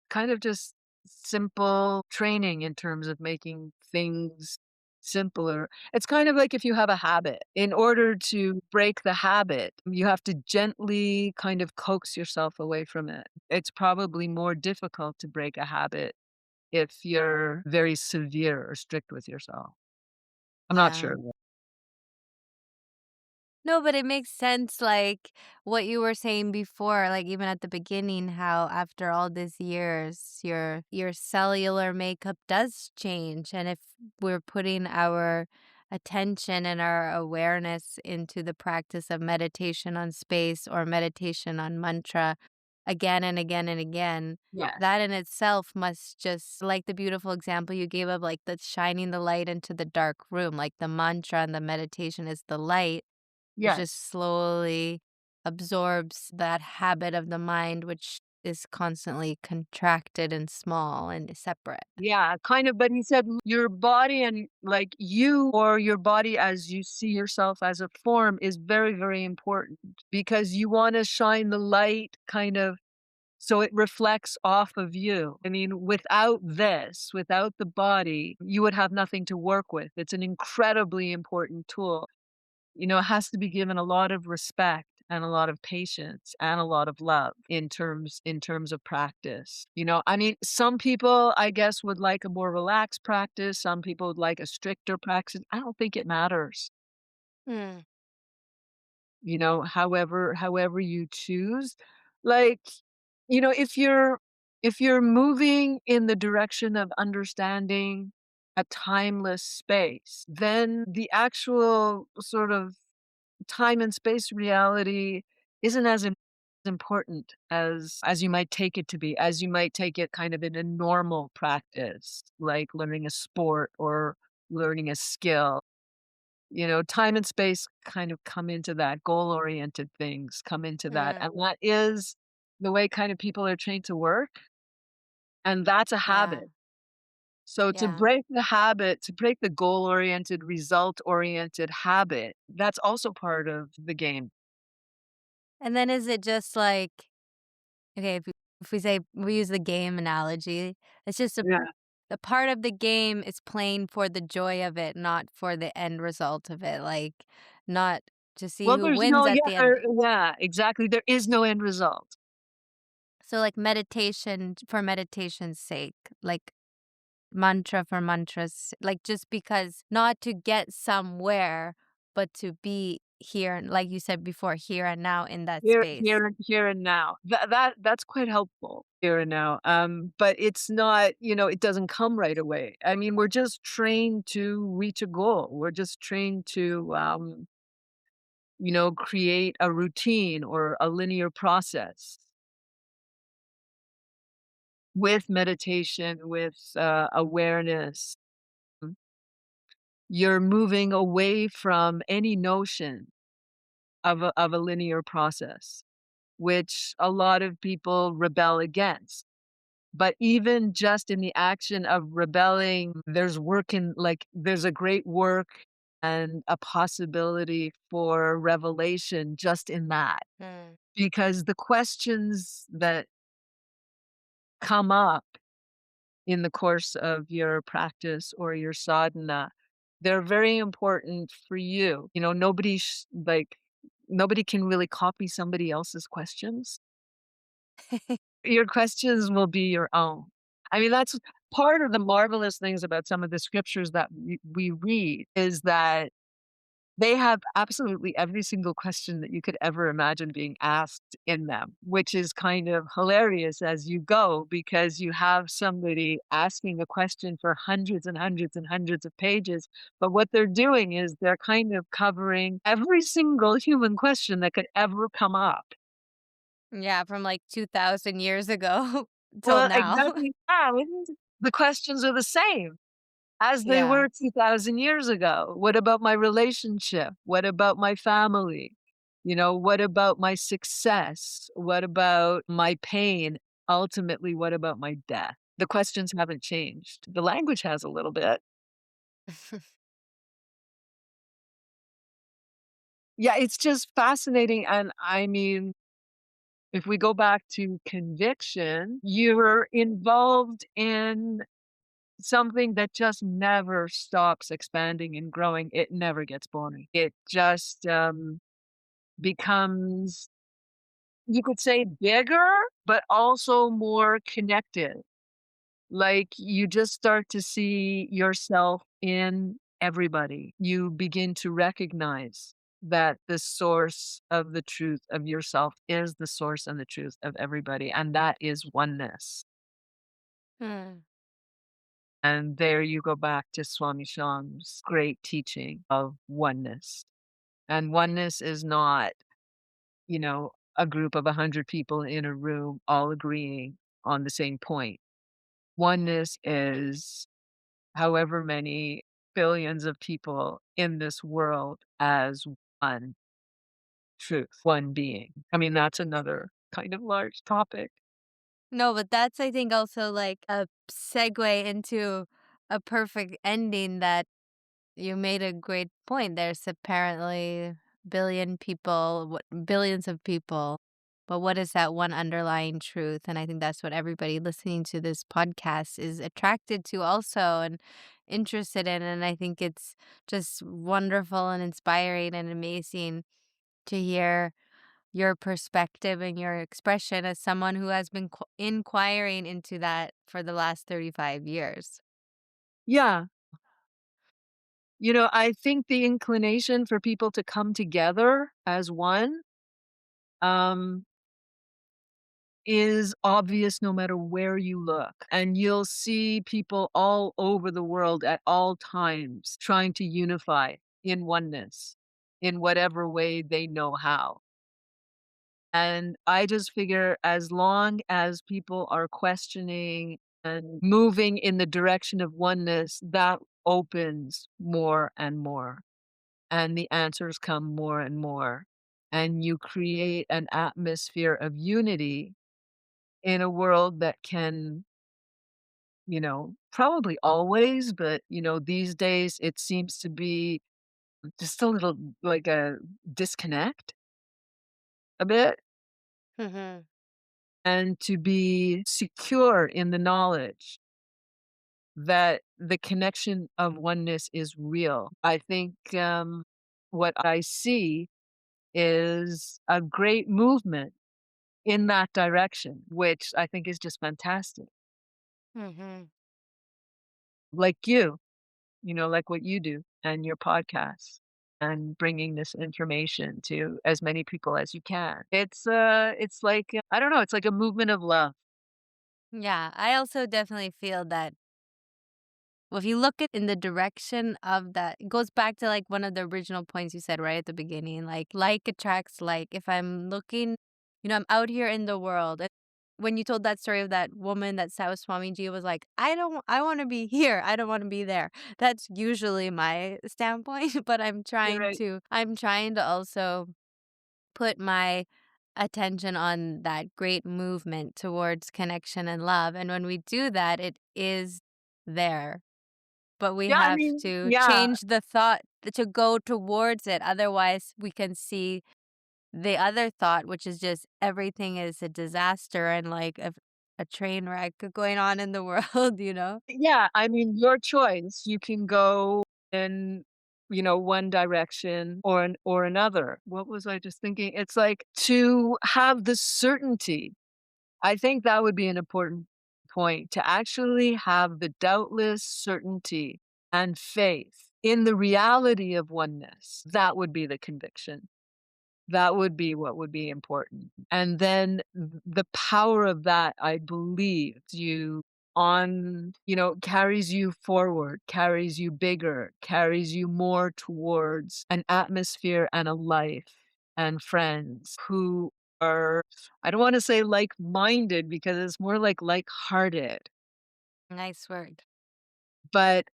kind of just simple training in terms of making things simpler. It's kind of like if you have a habit. In order to break the habit, you have to gently kind of coax yourself away from it. It's probably more difficult to break a habit if you're very severe or strict with yourself. I'm not Yeah. sure. No, but it makes sense, like, what you were saying before, like, even at the beginning, how after all these years, your cellular makeup does change, and if we're putting our attention and our awareness into the practice of meditation on space or meditation on mantra again and again and again, Yes. that in itself must just like the beautiful example you gave of, like, the shining the light into the dark room, like, the mantra and the meditation is the light which Yes. just slowly absorbs that habit of the mind, which is constantly contracted and small and separate. Yeah, kind of, but he said your body and like you or your body as you see yourself as a form is very, very important because you want to shine the light kind of So it reflects off of you. I mean, without this, without the body, you would have nothing to work with. It's an incredibly important tool. It has to be given a lot of respect and a lot of patience and a lot of love in terms of practice. I mean, some people, I guess, would like a more relaxed practice. Some people would like a stricter practice. I don't think it matters. Hmm. However you choose. Like, if you're moving in the direction of understanding a timeless space, then the actual sort of time and space reality isn't as important as you might take it to be, as you might take it kind of in a normal practice, like learning a sport or learning a skill. Time and space kind of come into that, goal-oriented things come into that, Hmm. and that is the way kind of people are trained to work, and that's a Yeah. habit. So to Yeah. break the habit, to break the goal-oriented, result-oriented habit, that's also part of the game. And then is it just like, okay, if we say we use the game analogy, it's just Yeah. a part of the game is playing for the joy of it, not for the end result of it, like, not to see Well, who there's wins no at yeah, the end. yeah, exactly, there is no end result. So, like, meditation for meditation's sake, like, mantra for mantra's like, just because not to get somewhere, but to be here, and like you said before, here and now in that space. Here and now. That's quite helpful, here and now, but it's not, it doesn't come right away. I mean, we're just trained to reach a goal. We're just trained to, create a routine or a linear process. With meditation, with, awareness, mm, you're moving away from any notion of a linear process, which a lot of people rebel against. But even just in the action of rebelling, there's a great work and a possibility for revelation just in that. Mm. Because the questions that come up in the course of your practice or your sadhana, they're very important for you. Nobody can really copy somebody else's questions. Your questions will be your own. I mean, that's part of the marvelous things about some of the scriptures that we read is that they have absolutely every single question that you could ever imagine being asked in them, which is kind of hilarious as you go because you have somebody asking a question for hundreds and hundreds and hundreds of pages. But what they're doing is they're kind of covering every single human question that could ever come up. Yeah, from, like, 2,000 years ago till Well, now. exactly. Yeah, the questions are the same as they Yeah. were 2,000 years ago. What about my relationship? What about my family? What about my success? What about my pain? Ultimately, what about my death? The questions haven't changed. The language has a little bit. Yeah, it's just fascinating. And I mean, if we go back to conviction, you're involved in something that just never stops expanding and growing. It never gets boring. It just, becomes, you could say, bigger, but also more connected. Like, you just start to see yourself in everybody. You begin to recognize that the source of the truth of yourself is the source and the truth of everybody, and that is oneness. Hmm. And there you go back to Swami Shyam's great teaching of oneness. And oneness is not, a group of 100 people in a room all agreeing on the same point. Oneness is however many billions of people in this world as one truth, one being. I mean, that's another kind of large topic. No, but that's, I think, also, like, a segue into a perfect ending that you made a great point. There's apparently billion people, what billions of people. but what is that one underlying truth? And I think that's what everybody listening to this podcast is attracted to also and interested in. And I think it's just wonderful and inspiring and amazing to hear your perspective and your expression as someone who has been inquiring into that for the last 35 years. Yeah. I think the inclination for people to come together as one, um, is obvious no matter where you look. And you'll see people all over the world at all times trying to unify in oneness in whatever way they know how. And I just figure as long as people are questioning and moving in the direction of oneness, that opens more and more, and the answers come more and more. And you create an atmosphere of unity in a world that can, probably always, but, these days it seems to be just a little like a disconnect a bit, Hmm. and to be secure in the knowledge that the connection of oneness is real. I think what I see is a great movement in that direction, which I think is just fantastic. Hmm. Like like what you do and your podcast and bringing this information to as many people as you can. It's like, I don't know, it's like a movement of love. Yeah, I also definitely feel that. Well, if you look at in the direction of that, it goes back to like one of the original points you said right at the beginning, like attracts like. If I'm looking, I'm out here in the world. And when you told that story of that woman that sat with Swamiji was like, I want to be here. I don't want to be there. That's usually my standpoint, but You're right. I'm trying to also put my attention on that great movement towards connection and love. And when we do that, it is there, but we Yeah, I have mean, to yeah. change the thought to go towards it. Otherwise, we can see the other thought, which is just everything is a disaster and like a train wreck going on in the world, you know? Yeah, I mean, your choice. You can go in, one direction or another. What was I just thinking? It's like to have the certainty. I think that would be an important point, to actually have the doubtless certainty and faith in the reality of oneness. That would be the conviction. That would be what would be important. And then the power of that, I believe, carries you forward, carries you bigger, carries you more towards an atmosphere and a life and friends who are, I don't want to say like-minded because it's more like like-hearted, Nice word. but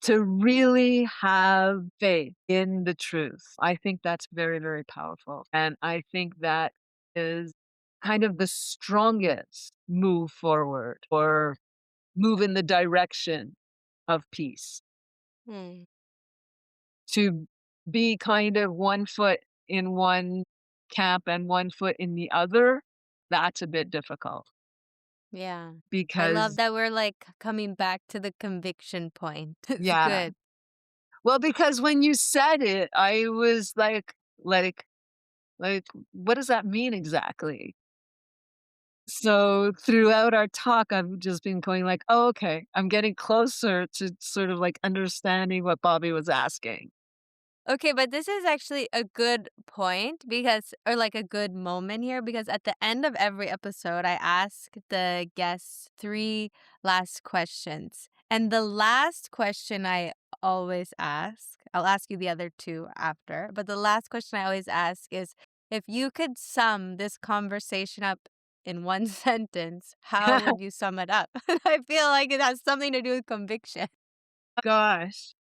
to really have faith in the truth. I think that's very, very powerful. And I think that is kind of the strongest move forward or move in the direction of peace. Hmm. To be kind of one foot in one camp and one foot in the other, that's a bit difficult Yeah. I love because, that we're like coming back to the conviction point. It's yeah. good. Well, because when you said it, I was like, what does that mean exactly? So throughout our talk, I've just been going like, "Oh, okay. I'm getting closer to sort of like understanding what Bobby was asking." Okay, but this is actually a good point because, or like a good moment here, because at the end of every episode, I ask the guests three last questions. And the last question I always ask, I'll ask you the other two after, but the last question I always ask is if you could sum this conversation up in one sentence, how would you sum it up? I feel like it has something to do with conviction. Gosh.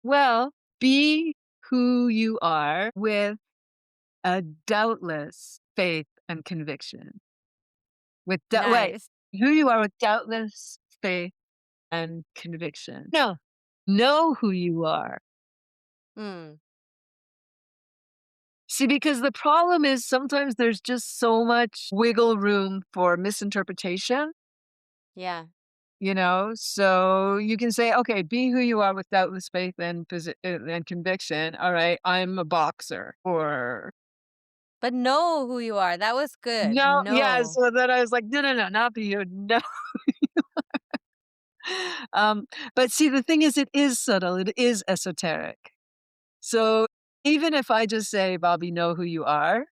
Well, be who you are with a doubtless faith and conviction. Wait, Nice. who you are with doubtless faith and conviction. No, know who you are. Mm, See, because the problem is sometimes there's just so much wiggle room for misinterpretation, Yeah. you know? So you can say, okay, be who you are with doubtless faith and, and conviction. All right, I'm a boxer. Or, But know who you are. That was good. no, yeah. No. So then I was like, no, no, no, not be you. No. um, but see, the thing is, it is subtle, it is esoteric. So even if I just say, Bobby, know who you are,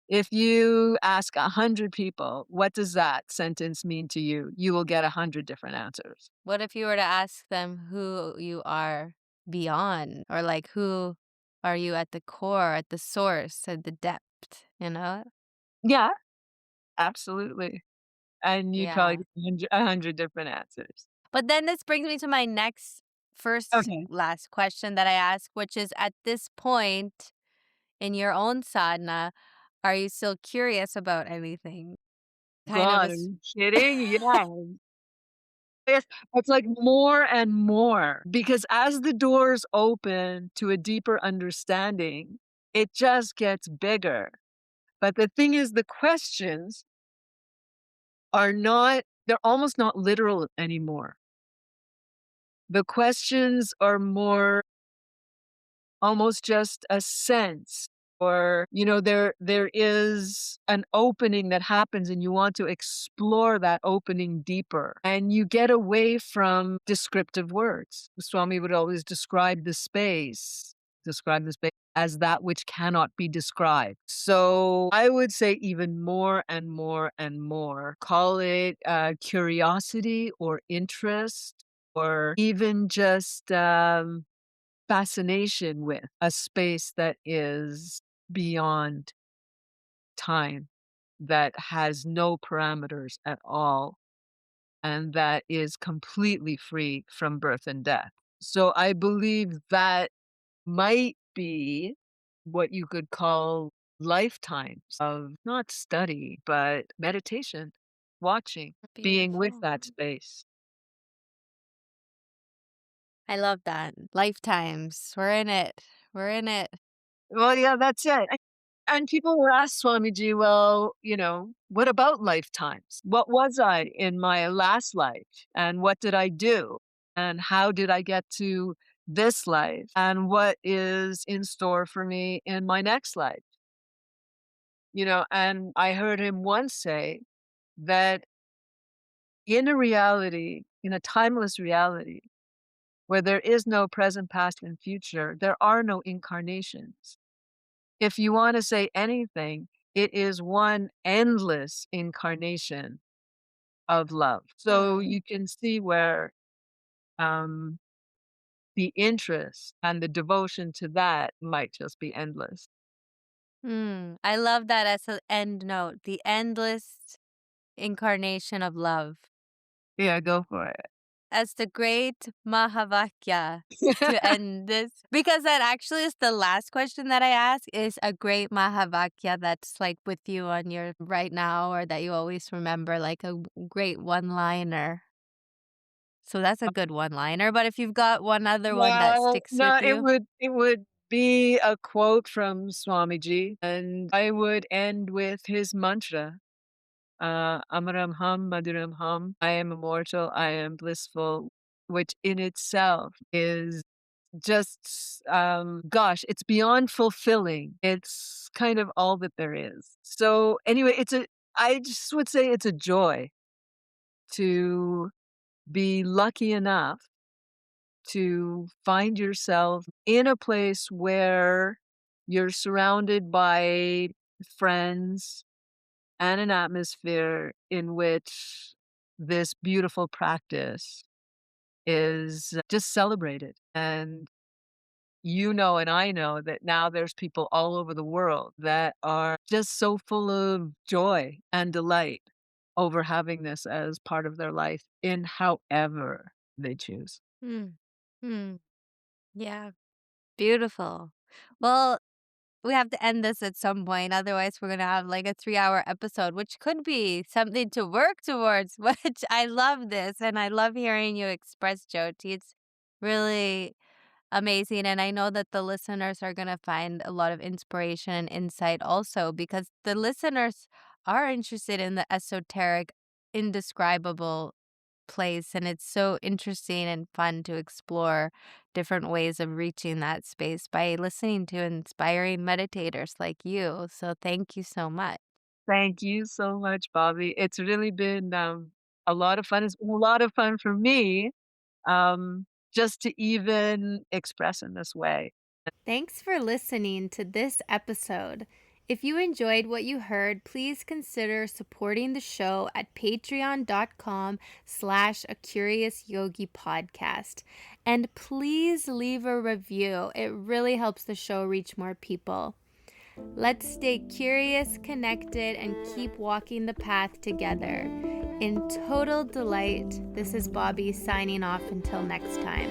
if you ask 100 people, what does that sentence mean to you? You will get 100 different answers. What if you were to ask them who you are beyond, or like who are you at the core, at the source, at the depth, you know? Yeah, absolutely. And you'd probably Yeah. get 100 different answers. But then this brings me to my next first Okay. last question that I ask, which is at this point in your own sadhana, are you still curious about anything? Kind of God, are is. you kidding? Yeah. It's like more and more because as the doors open to a deeper understanding, it just gets bigger. But the thing is, the questions are not, they're almost not literal anymore. The questions are more almost just a sense, or there is an opening that happens and you want to explore that opening deeper, and you get away from descriptive words. The Swami would always describe the space as that which cannot be described. So I would say even more and more and more, call it curiosity or interest, or even just fascination with a space that is beyond time, that has no parameters at all, and that is completely free from birth and death. So I believe that might be what you could call lifetimes of not study, but meditation, watching, being with Beautiful. that space. I love that. Lifetimes. We're in it. We're in it. Well, yeah, that's it. And people will ask Swamiji, well, what about lifetimes? What was I in my last life? And what did I do? And how did I get to this life? And what is in store for me in my next life? And I heard him once say that in a reality, in a timeless reality, where there is no present, past, and future, there are no incarnations. If you wanna say anything, it is one endless incarnation of love. So Hmm. you can see where, um, the interest and the devotion to that might just be endless. Hmm. I love that as an end note. The endless incarnation of love. Yeah, go for it. As the great Mahavakya to end this. Because that actually is the last question that I ask is a great Mahavakya that's like with you on your right now or that you always remember, like a great one liner. So that's a good one liner. But if you've got one other one that Well, sticks with no, it you, would it would be a quote from Swamiji, and I would end with his mantra. Amaram hum, Madhuram hum. I am immortal, I am blissful, which in itself is just, gosh, it's beyond fulfilling. It's kind of all that there is. So anyway, I just would say it's a joy to be lucky enough to find yourself in a place where you're surrounded by friends and an atmosphere in which this beautiful practice is just celebrated. And and I know that now there's people all over the world that are just so full of joy and delight over having this as part of their life in however they choose. hmm, hmm, yeah, beautiful. Well, we have to end this at some point. Otherwise, we're going to have like a 3-hour episode, which could be something to work towards. Which I love this. And I love hearing you express, Jyoti. It's really Amazing. And I know that the listeners are going to find a lot of inspiration and insight also because the listeners are interested in the esoteric, indescribable place. And it's so interesting and fun to explore different ways of reaching that space by listening to inspiring meditators like you. So thank you so much. Thank you so much, Bobby. It's really been, a lot of fun. It's been a lot of fun for me, just to even express in this way. Thanks for listening to this episode. If you enjoyed what you heard, please consider supporting the show at patreon.com/a curious yogi podcast. And please leave a review. It really helps the show reach more people. Let's stay curious, connected, and keep walking the path together. In total delight, this is Bobby signing off until next time.